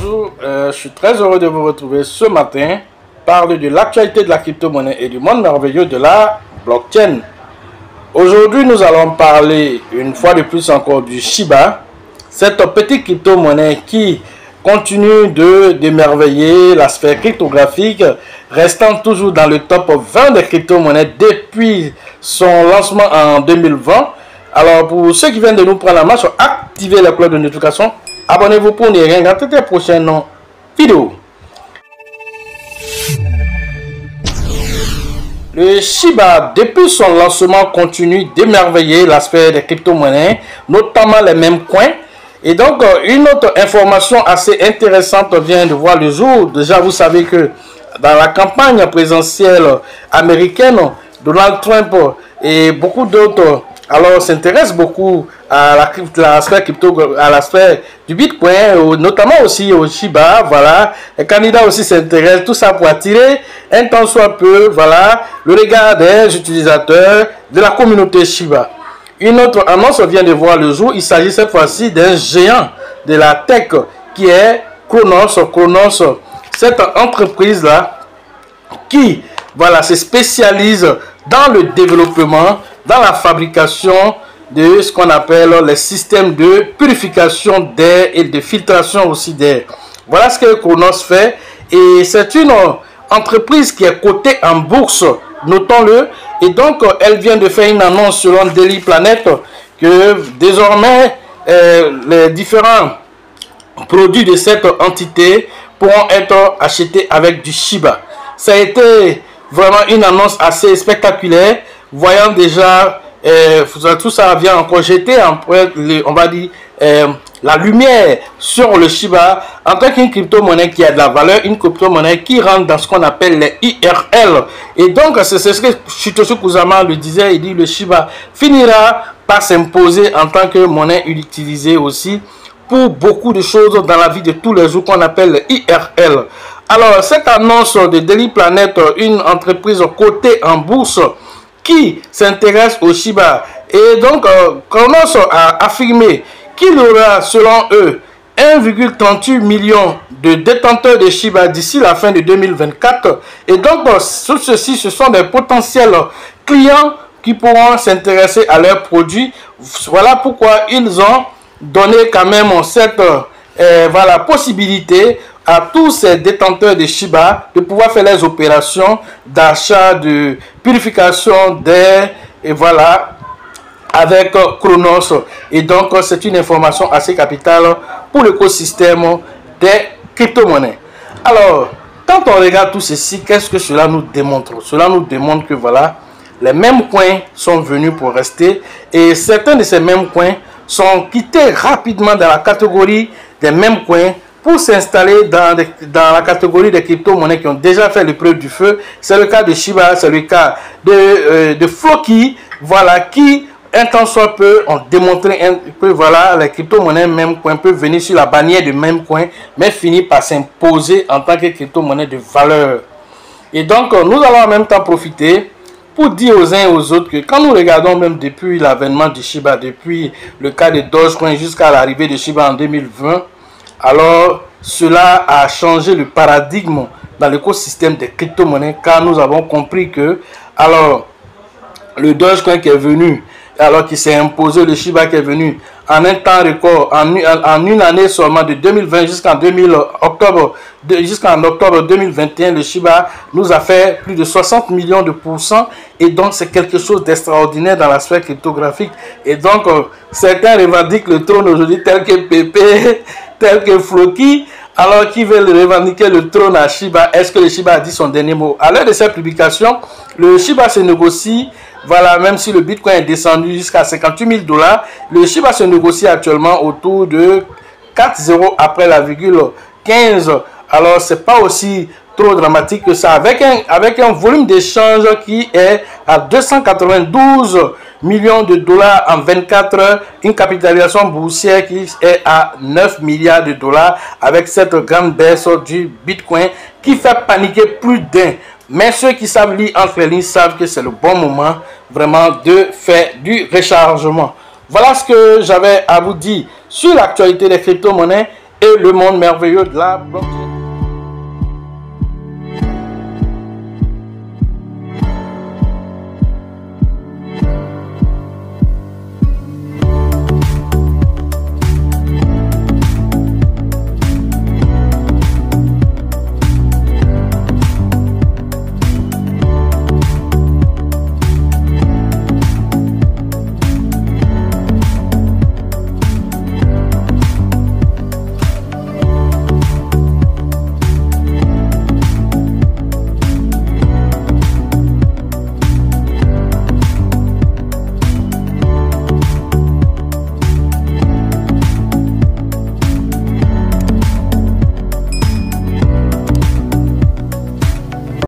Bonjour, je suis très heureux de vous retrouver ce matin, parler de l'actualité de la crypto-monnaie et du monde merveilleux de la blockchain. Aujourd'hui, nous allons parler une fois de plus encore du Shiba, cette petite crypto-monnaie qui continue d'émerveiller la sphère cryptographique, restant toujours dans le top 20 des crypto-monnaies depuis son lancement en 2020. Alors, pour ceux qui viennent de nous prendre la marche, activez la cloche de notification. Abonnez-vous pour ne rien rater les prochaines vidéos. Le Shiba, depuis son lancement, continue d'émerveiller l'aspect des crypto-monnaies, notamment les mêmes coins. Et donc, une autre information assez intéressante vient de voir le jour. Déjà, vous savez que dans la campagne présidentielle américaine, Donald Trump et beaucoup d'autres s'intéressent beaucoup à la sphère crypto, à la sphère du Bitcoin, notamment aussi au Shiba. Voilà, les candidats aussi s'intéressent, tout ça pour attirer un tant soit peu, voilà, le regard des utilisateurs de la communauté Shiba. Une autre annonce vient de voir le jour. Il s'agit cette fois-ci d'un géant de la tech qui est Cronos. Cronos, cette entreprise-là qui, voilà, se spécialise dans le développement, dans la fabrication de ce qu'on appelle les systèmes de purification d'air et de filtration aussi d'air. Voilà ce que Cronos fait. Et c'est une entreprise qui est cotée en bourse, notons-le. Et donc, elle vient de faire une annonce selon Daily Planet que désormais, les différents produits de cette entité pourront être achetés avec du Shiba. Ça a été vraiment une annonce assez spectaculaire, voyant déjà tout ça vient encore jeter on va dire la lumière sur le Shiba en tant qu'une crypto-monnaie qui a de la valeur, une crypto-monnaie qui rentre dans ce qu'on appelle les IRL. Et donc, c'est ce que Satoshi Kusama le disait, il dit le Shiba finira par s'imposer en tant que monnaie utilisée aussi pour beaucoup de choses dans la vie de tous les jours qu'on appelle les IRL. Alors, cette annonce de Daily Planet, une entreprise cotée en bourse qui s'intéresse au Shiba, et donc Cronos a affirmé qu'il y aura, selon eux, 1,38 million de détenteurs de Shiba d'ici la fin de 2024. Et donc, tout ceci, ce sont des potentiels clients qui pourront s'intéresser à leurs produits. Voilà pourquoi ils ont donné quand même cette voilà, possibilité à tous ces détenteurs de Shiba de pouvoir faire les opérations d'achat, de purification d'air, et voilà, avec Cronos. Et donc, c'est une information assez capitale pour l'écosystème des crypto-monnaies. Alors, quand on regarde tout ceci, qu'est-ce que cela nous démontre? Cela nous démontre que voilà, les mêmes coins sont venus pour rester, et certains de ces mêmes coins sont quittés rapidement dans la catégorie des mêmes coins pour s'installer dans la catégorie des crypto-monnaies qui ont déjà fait l'épreuve du feu. C'est le cas de Shiba, c'est le cas de Floki, voilà, qui, un temps soit peu, ont démontré que voilà, les crypto-monnaies même coin peuvent venir sur la bannière de même coin, mais finir par s'imposer en tant que crypto-monnaie de valeur. Et donc, nous allons en même temps profiter pour dire aux uns et aux autres que quand nous regardons même depuis l'avènement du Shiba, depuis le cas de Dogecoin jusqu'à l'arrivée de Shiba en 2020, alors cela a changé le paradigme dans l'écosystème des crypto-monnaies, car nous avons compris que alors le Dogecoin qui est venu, alors qui s'est imposé, le Shiba qui est venu en un temps record, en une année seulement, de 2020 jusqu'en octobre 2021, le Shiba nous a fait plus de 60 millions de %, et donc c'est quelque chose d'extraordinaire dans la sphère cryptographique. Et donc certains revendiquent le trône aujourd'hui, tel que Pepe, tel que Floki, alors qui veulent revendiquer le trône à Shiba. Est-ce que le Shiba a dit son dernier mot? À l'heure de cette publication, le Shiba se négocie. Voilà, même si le Bitcoin est descendu jusqu'à 58 000 $, le Shiba se négocie actuellement autour de 4 zéros après la virgule 15. Alors, c'est pas aussi trop dramatique que ça. Avec un volume d'échange qui est à 292 millions de $, en 24 heures, une capitalisation boursière qui est à 9 milliards de $, avec cette grande baisse du Bitcoin qui fait paniquer plus d'un. Mais ceux qui savent lire entre les lignes savent que c'est le bon moment vraiment de faire du rechargement. Voilà ce que j'avais à vous dire sur l'actualité des crypto-monnaies et le monde merveilleux de la blockchain.